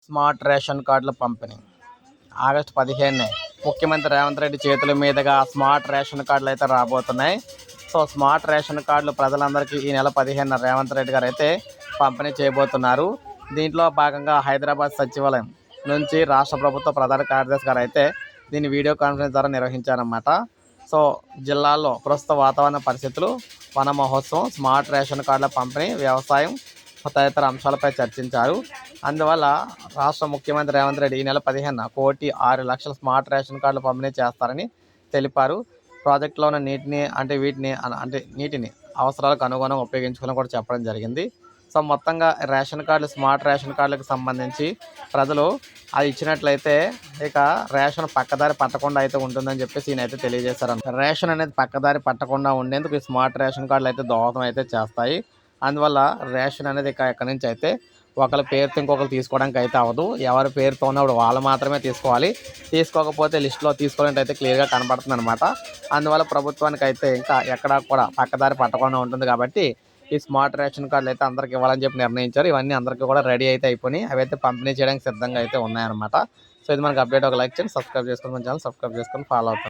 Smart ration కార్డుల పంపిణీ August 15 ముఖ్యమంత్రి రేవంత్ రెడ్డి చేతుల మీదుగా స్మార్ట్ రేషన్ కార్డులు అయితే రాబోతున్నాయి. సో స్మార్ట్ రేషన్ కార్డులు ప్రజలందరికీ ఈ నెల 15 రేవంత్ రెడ్డి గారు అయితే పంపిణీ చేయబోతున్నారు. దీంట్లో భాగంగా హైదరాబాద్ సచివాలయం నుంచి రాష్ట్ర ప్రభుత్వ ప్రధాన కార్యదర్శి గారు అయితే దీన్ని వీడియో కాన్ఫరెన్స్ ద్వారా నిర్వహించారన్నమాట. సో జిల్లాల్లో ప్రస్తుత వాతావరణ పరిస్థితులు, వన మహోత్సవం, స్మార్ట్ రేషన్ కార్డుల పంపిణీ, వ్యవసాయం తదితర అంశాలపై చర్చించారు. అందువల్ల రాష్ట్ర ముఖ్యమంత్రి రేవంత్ రెడ్డి ఈ నెల 15 1,06,00,000 స్మార్ట్ రేషన్ కార్డులు పంపిణీ చేస్తారని తెలిపారు. ప్రాజెక్టులో ఉన్న నీటిని అవసరాలకు అనుగుణంగా ఉపయోగించుకోవాలని కూడా చెప్పడం జరిగింది. సో మొత్తంగా రేషన్ కార్డులు, స్మార్ట్ రేషన్ కార్డులకు సంబంధించి ప్రజలు అది ఇచ్చినట్లయితే ఇక రేషన్ పక్కదారి పట్టకుండా అయితే ఉంటుందని చెప్పేసి ఈయన అయితే తెలియజేశారు. రేషన్ అనేది పక్కదారి పట్టకుండా ఉండేందుకు ఈ స్మార్ట్ రేషన్ కార్డులు అయితే దోహదం అయితే చేస్తాయి. అందువల్ల రేషన్ అనేది ఇక ఎక్కడి నుంచి అయితే ఒకరి పేరుతో ఇంకొకరు తీసుకోవడానికి అయితే అవ్వదు. ఎవరి పేరుతో ఉన్నప్పుడు వాళ్ళు మాత్రమే తీసుకోవాలి. తీసుకోకపోతే లిస్టులో తీసుకోవాలంటే అయితే క్లియర్గా కనబడుతుంది అనమాట. అందువల్ల ప్రభుత్వానికి అయితే ఇంకా ఎక్కడా కూడా పక్కదారి పట్టకుండా ఉంటుంది. కాబట్టి ఈ స్మార్ట్ రేషన్ కార్డులు అయితే అందరికి ఇవ్వాలని చెప్పి నిర్ణయించారు. ఇవన్నీ అందరికీ కూడా రెడీ అయితే అయిపోయి అవి అయితే పంపిణీ చేయడానికి సిద్ధంగా అయితే ఉన్నాయన్నమాట. సో ఇది మనకి అప్డేట్. ఒక లైక్ చేయండి, సబ్స్క్రైబ్ చేసుకొని మన ఛానల్ సబ్స్క్రైబ్ చేసుకొని ఫాలో అవుతాం.